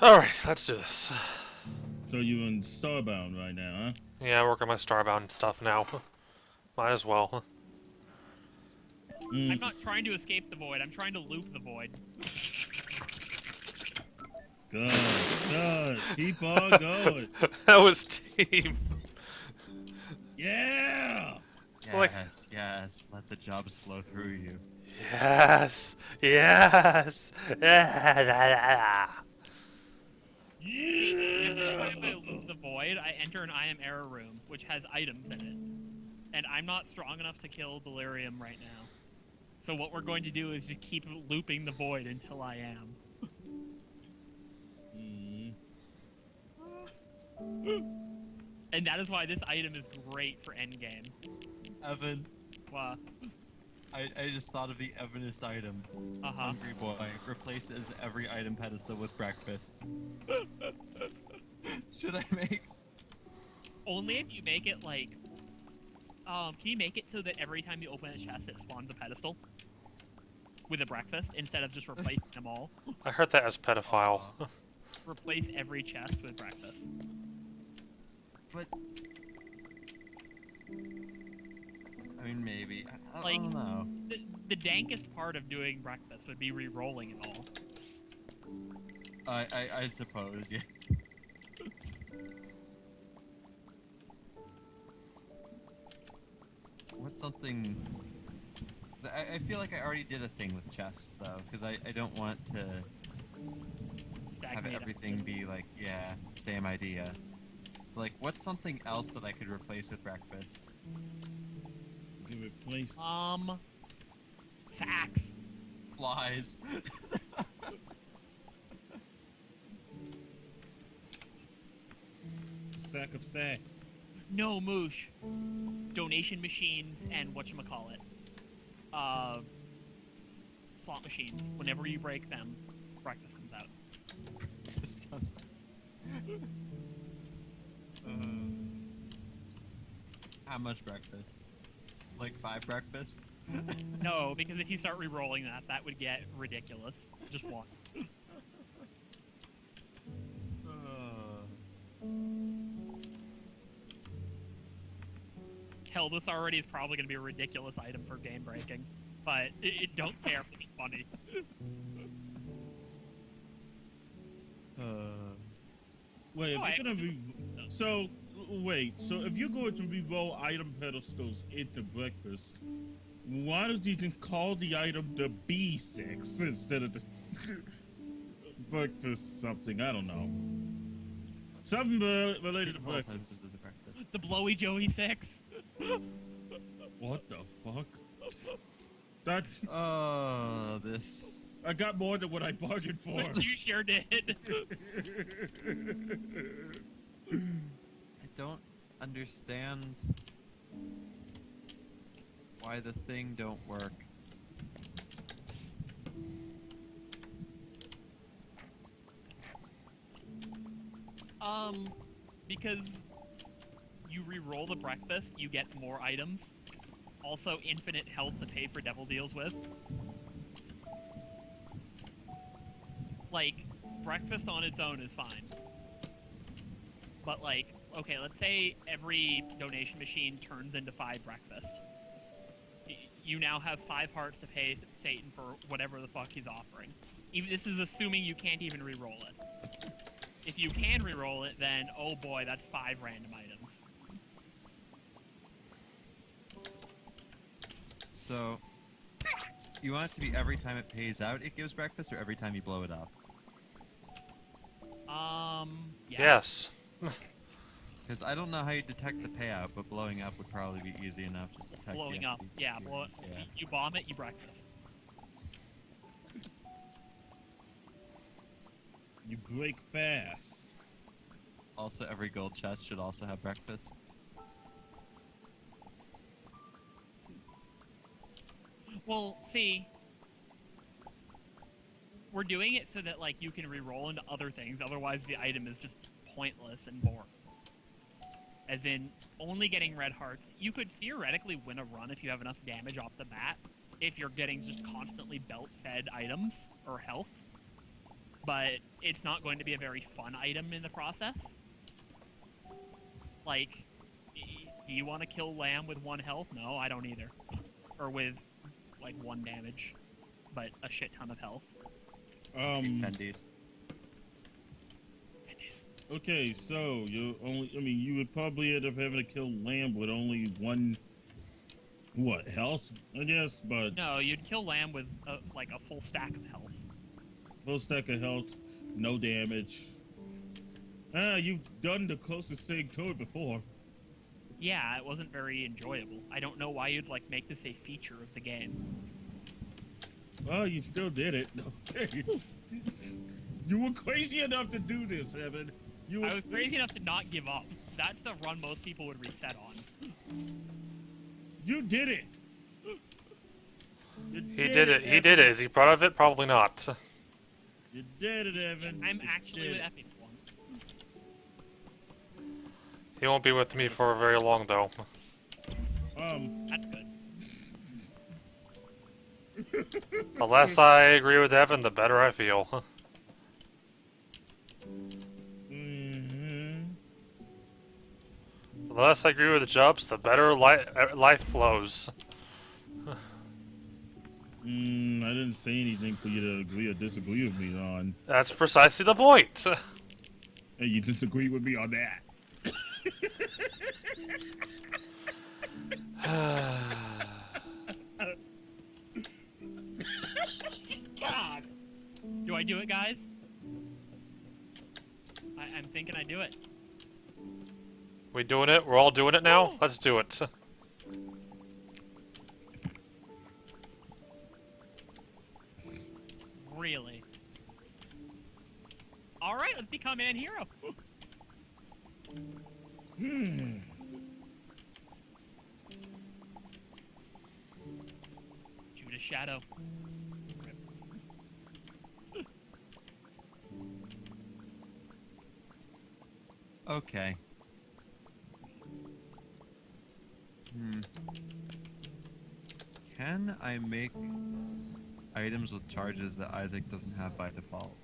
Alright, let's do this. So you're in Starbound right now, huh? Yeah, I work on my Starbound stuff now. Might as well. I'm Mm. not trying to escape the void. I'm trying to loop the void. Good. Keep on going. That was team. Yeah! Like, Yes, yes. Let the jobs flow through you. yes, yes, yeah. See, every Yeah! time I loop the void, I enter an I am error room, which has items in it. And I'm not strong enough to kill Delirium right now. So what we're going to do is just keep looping the void until I am. Mm. And that is why this item is great for endgame. Evan, Wow. I just thought of the Evanist item. Uh-huh. Hungry Boy replaces every item pedestal with breakfast. Should I make? Only if you make it like... can you make it so that every time you open a chest, it spawns a pedestal? With a breakfast, instead of just replacing them all? I heard that as pedophile. Replace every chest with breakfast. But I mean, maybe. I Like, don't know. The dankest part of doing breakfast would be re-rolling it all. I suppose, yeah. What's something? 'Cause I feel like I already did a thing with chests though, because I don't want to have Stagnate everything be like, yeah, same idea. So like, what's something else that I could replace with breakfasts? You replace. Sacks. Flies. Sack of sacks. No, Moosh. Donation machines and whatchamacallit. Slot machines. Whenever you break them, breakfast comes out. This comes. How much breakfast? Like 5 breakfasts? No, because if you start re-rolling that, that would get ridiculous. Just one. Hell, this already is probably going to be a ridiculous item for game breaking. But it don't care if it's funny. Wait, if Oh, you're gonna be so wait, so if you're going to re-roll item pedestals into breakfast, why don't you then call the item the B6 instead of the breakfast something? I don't know. Something related to breakfast. The Blowy Joey 6. What the fuck? That Oh, this. I got more than what I bargained for. You sure did. I don't understand why the thing don't work. Because you re-roll the breakfast, you get more items. Also, infinite health to pay for devil deals with. Like, breakfast on its own is fine. But like, okay, let's say every donation machine turns into 5 breakfast. You now have 5 hearts to pay Satan for whatever the fuck he's offering. Even this is assuming you can't even re-roll it. If you can re-roll it, then oh boy, that's 5 random items. So, you want it to be every time it pays out, it gives breakfast, or every time you blow it up? Yes. Because I don't know how you detect the payout, but blowing up would probably be easy enough to detect. Blowing up, yeah, blow it. Yeah. You bomb it, you breakfast. You break fast. Also, every gold chest should also have breakfast. Well, see, we're doing it so that like you can re-roll into other things. Otherwise, the item is just pointless and boring. As in, only getting red hearts. You could theoretically win a run if you have enough damage off the bat. If you're getting just constantly belt-fed items or health. but it's not going to be a very fun item in the process. Like, do you want to kill lamb with 1 health? No, I don't either. Or with, like, 1 damage, but a shit ton of health. Attendees. Okay, so you would probably end up having to kill lamb with only 1, what, health, I guess, but... No, you'd kill lamb with, like, a full stack of health. Full stack of health, no damage. You've done the closest thing to it before. Yeah, it wasn't very enjoyable. I don't know why you'd, like, make this a feature of the game. Well, you still did it. Okay. You were crazy enough to do this, Evan. I was crazy enough to not give up. That's the run most people would reset on. You did it. He did it. He did it. Is he proud of it? Probably not. You did it, Evan. I'm actually with Epic once. He won't be with me for very long, though. That's good. The less I agree with Evan, the better I feel. The less I agree with the Jubs, the better life flows. I didn't say anything for you to agree or disagree with me on. That's precisely the point. Hey, you disagree with me on that. God. Do I do it, guys? I'm thinking I do it. We doing it? We're all doing it now? Let's do it. Really? Alright, let's become man hero. Shoot a shadow. Okay. Can I make items with charges that Isaac doesn't have by default?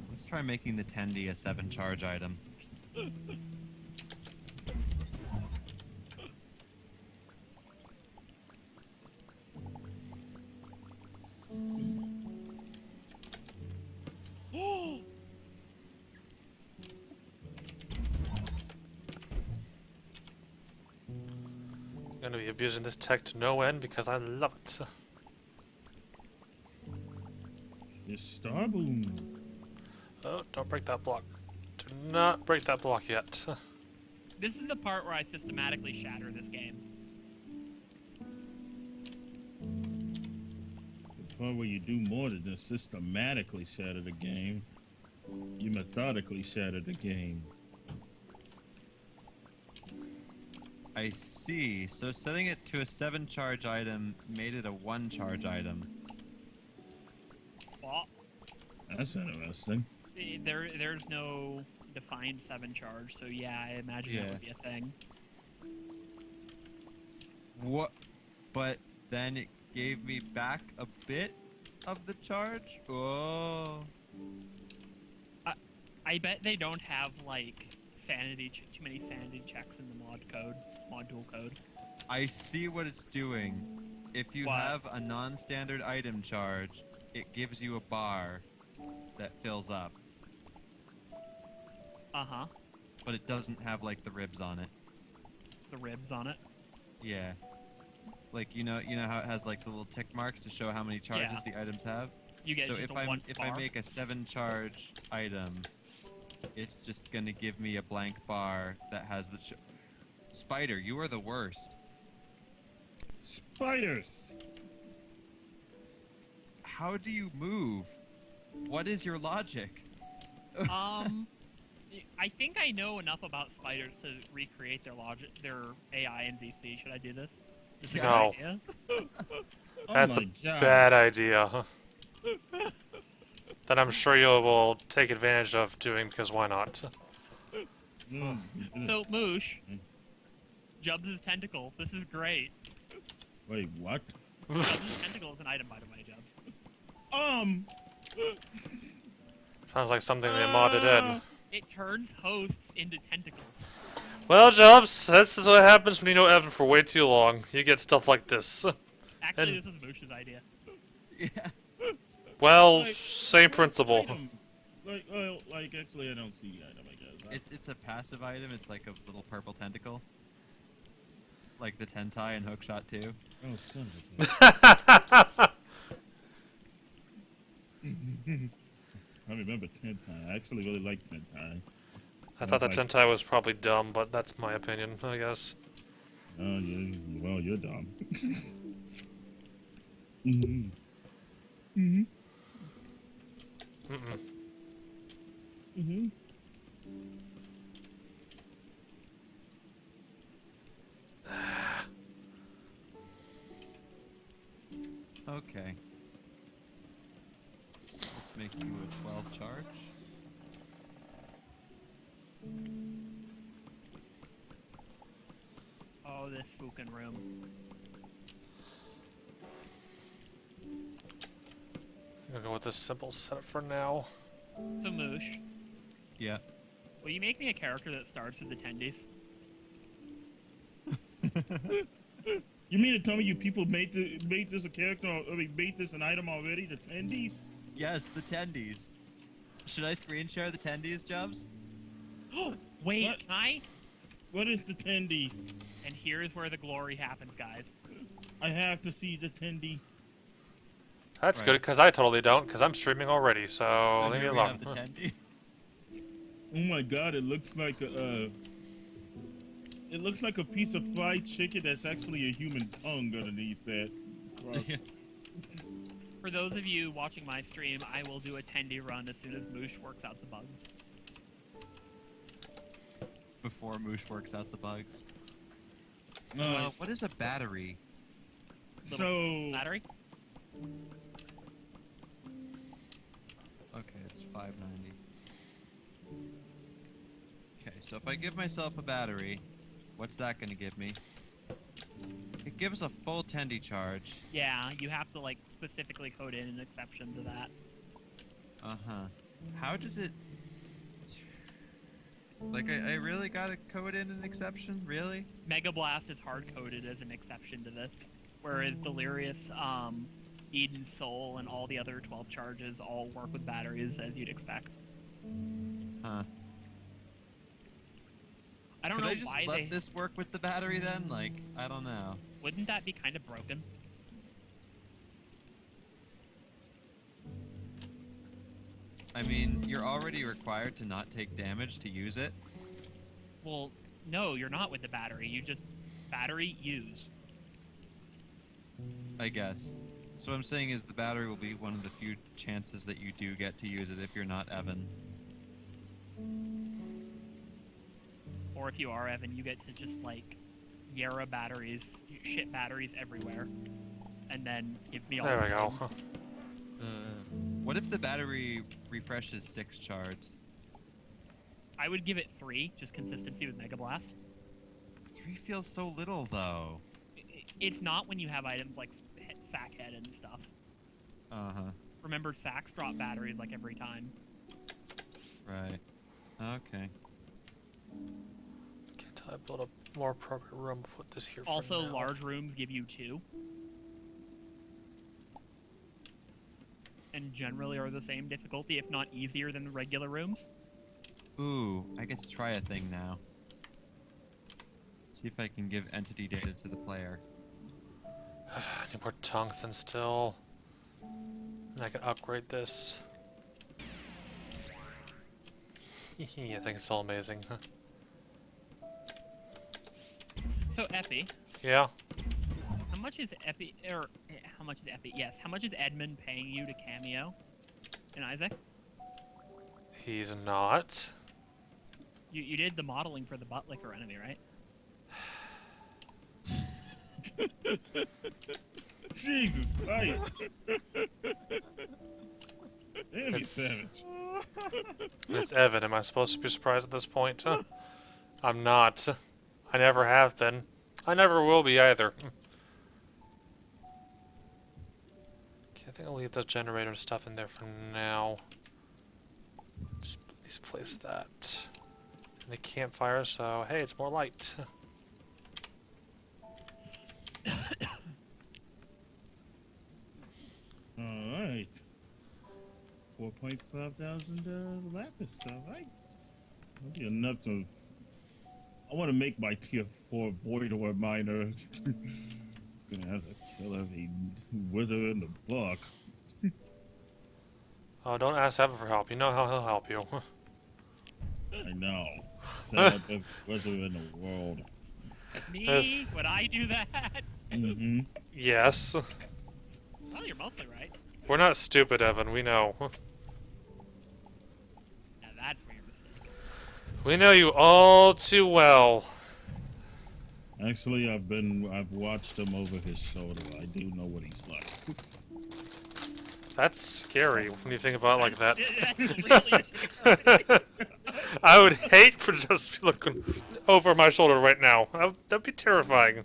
Let's try making the Pt3a a 7 charge item. I'm gonna be abusing this tech to no end because I love it. It's Starbound. Oh, don't break that block. Do not break that block yet. This is the part where I systematically shatter this game. The part where you do more than just systematically shatter the game. You methodically shatter the game. I see. So setting it to a 7 charge item made it a 1 charge item. Well, That's interesting. there's no defined 7 charge, so yeah, I imagine that would be a thing. What? But then it gave me back a bit of the charge? Oh. I bet they don't have, like, too many sanity checks in the module code. I see what it's doing. If you What? have a non-standard item charge, it gives you a bar that fills up. Uh-huh. But it doesn't have, like, the ribs on it. The ribs on it. Yeah. Like, you know how it has, like, the little tick marks to show how many charges the items have? You get So just if a 1 if bar. I make a 7 charge item, it's just gonna give me a blank bar that has the Spider, you are the worst. Spiders! How do you move? What is your logic? I think I know enough about spiders to recreate their AI in ZC. Should I do this? Is this a No. good idea? That's oh a my God. bad idea. That I'm sure you will take advantage of doing because why not? So, Moosh, Jubs' tentacle. This is great. Wait, what? Jubs' tentacle is an item, by the way, Jubs. Sounds like something they modded in. It turns hosts into tentacles. Well, Jobs, this is what happens when you know Evan for way too long. You get stuff like this. Actually, And- this was Moosh's idea. Yeah. Well, Like, same what's principle. the item? Like, actually, I don't see the item, I guess. It's a passive item. It's like a little purple tentacle. Like the Tentai in Hookshot 2. Oh, son of a bitch. I remember Tentai. I actually really like Tentai. I thought that Tentai was probably dumb, but that's my opinion, I guess. Oh, yeah. Well, you're dumb. Mm-hmm. Mm-hmm. Mm-mm. Mm-hmm. Okay. Let's make you a 12 charge. Oh, this fucking room. I'm gonna go with this simple setup for now. So, Moosh, Yeah. will you make me a character that starts with attendees? You mean to tell me you people made this a character? I mean, made this an item already? The tendies? Yes, the tendies. Should I screen share the tendies, Jobs? Wait, What? can I? What is the tendies? And here's where the glory happens, guys. I have to see the tendy. That's Right. good, because I totally don't, because I'm streaming already, so leave me here we alone. have the tendy. Oh my god! It looks like a. It looks like a piece of fried chicken that's actually a human tongue underneath that crust. For those of you watching my stream, I will do a tendy run as soon as Moosh works out the bugs. Before Moosh works out the bugs. Uh, What is a battery? so Battery? Okay, it's 590. Okay, so if I give myself a battery, what's that gonna give me? It gives a full tendy charge. Yeah, you have to like specifically code in an exception to that. Uh-huh. How does it... Like, I really gotta code in an exception? Really? Mega Blast is hard coded as an exception to this, whereas Delirious, Eden Soul, and all the other 12 charges all work with batteries as you'd expect. Huh. I don't Could know I just why let they this work with the battery then? Like, I don't know. wouldn't that be kind of broken? I mean, you're already required to not take damage to use it. Well, no, you're not with the battery. You just battery use. I guess. So what I'm saying is the battery will be one of the few chances that you do get to use it if you're not Evan. Or if you are Evan, you get to just like Yara batteries, shit batteries everywhere, and then give me all. There the we go. ones. What if the battery refreshes 6 shards? I would give it 3, just consistency with Mega Blast. 3 feels so little though. It's not when you have items like Sack Head and stuff. Uh-huh. Remember, Sacks drop batteries like every time. Right. Okay. Until I build a more appropriate room, put this here Also, for now. large rooms give you 2. And generally are the same difficulty, if not easier than the regular rooms. Ooh, I get to try a thing now. See if I can give entity data to the player. I need more tungsten still. And I can upgrade this. I think it's all amazing. So, Epi, Yeah. how much is Epi, or how much is Epi? Yes, how much is Edmund paying you to cameo in Isaac? He's not. You did the modeling for the butt licker enemy, right? Jesus Christ! Damn, you It's- savage. It's Evan. Am I supposed to be surprised at this point? Huh? I'm not. I never have been. I never will be either. Okay, I think I'll leave the generator stuff in there for now. Just at least place that. And the campfire, so hey, it's more light. Alright. 4.5 thousand lapis, alright. That'll be enough to... I want to make my tier 4 void ore miner. Gonna have to kill every wither in the book. Oh, don't ask Evan for help. You know how he'll help you. I know. Set up every wither in the world. Me? Would I do that? Mm-hmm. Yes. Well, you're mostly right. We're not stupid, Evan. We know. Now that's where you're mistaken. We know you all too well. Actually, I've watched him over his shoulder. I do know what he's like. That's scary when you think about it like that. That's really I would hate for just be looking over my shoulder right now. That'd be terrifying.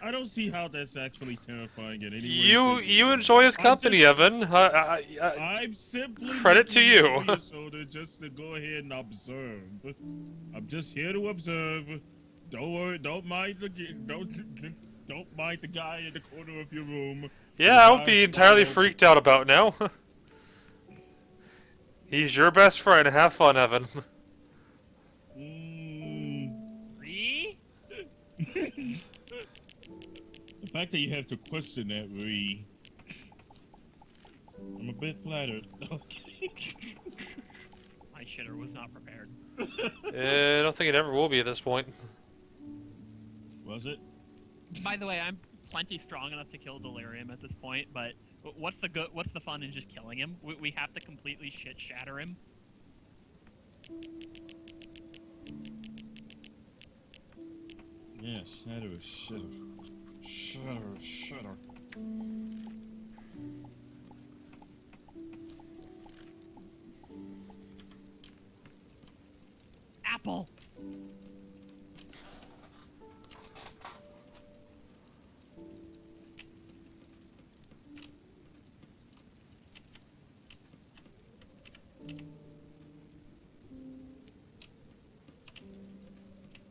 I don't see how that's actually terrifying in any way. You enjoy his company, Evan. I'm simply Credit to you. over your shoulder just to go ahead and observe. I'm just here to observe. Don't worry. Don't mind the guy in the corner of your room. Yeah, I would be entirely freaked out about now. He's your best friend. Have fun, Evan. Ree? The fact that you have to question that, Ree, I'm a bit flattered. My shitter was not prepared. I don't think it ever will be at this point. Was it? By the way, I'm plenty strong enough to kill Delirium at this point, but what's the fun in just killing him? We have to completely shit shatter him. Yeah, shatter is shitter. Shatter is shitter. Apple!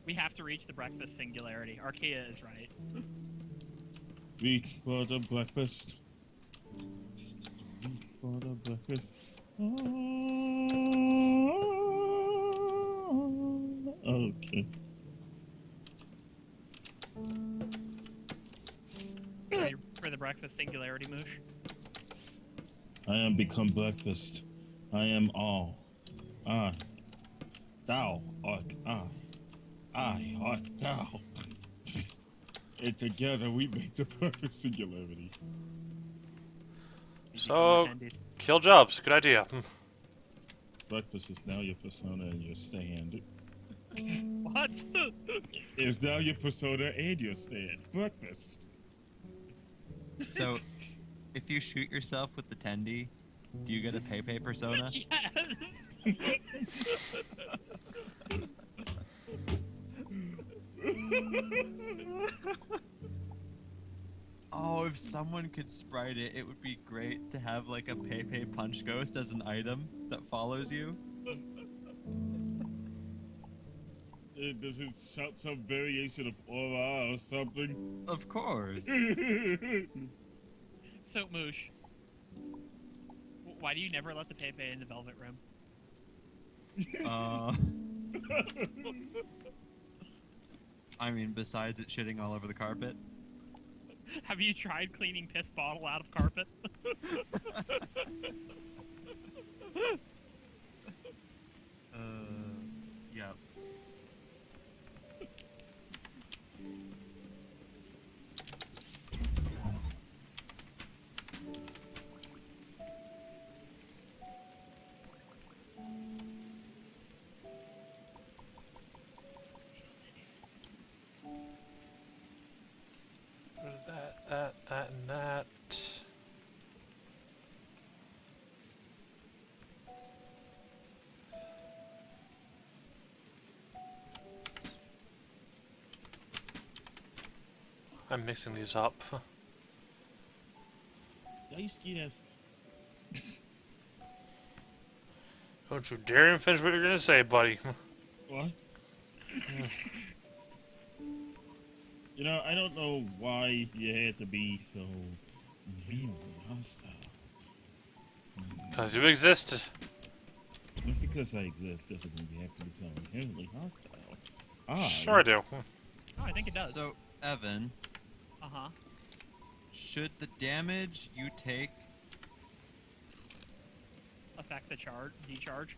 We have to reach the breakfast singularity. Archaea is right. Reach for the breakfast. Reach for the breakfast. Okay. Ready for the breakfast singularity, Moosh? I am become breakfast. I am all. I. Thou art I. I art thou. And together we make the perfect singularity. So, kill Jobs. Good idea. Breakfast is now your persona and your stand. What? Is now your persona and your stand. Breakfast. So, if you shoot yourself with the Tendy, do you get a Pt3a persona? Yes! Oh, if someone could sprite it, it would be great to have like a Pt3a punch ghost as an item that follows you. Does it shout some variation of aura or something? Of course. So, Moosh, why do you never let the Pt3a in the Velvet Room? I mean, besides it shitting all over the carpet. Have you tried cleaning piss bottle out of carpet? Yeah. That, and that. I'm mixing these up. Yes. Don't you dare even finish what you're gonna say, buddy. What? You know, I don't know why you had to be so vehemently hostile. Because you exist. Not because I exist doesn't mean you have to be so vehemently hostile. Sure I do. Oh, I think it does. So, Evan, Uh-huh. should the damage you take Affect the decharge?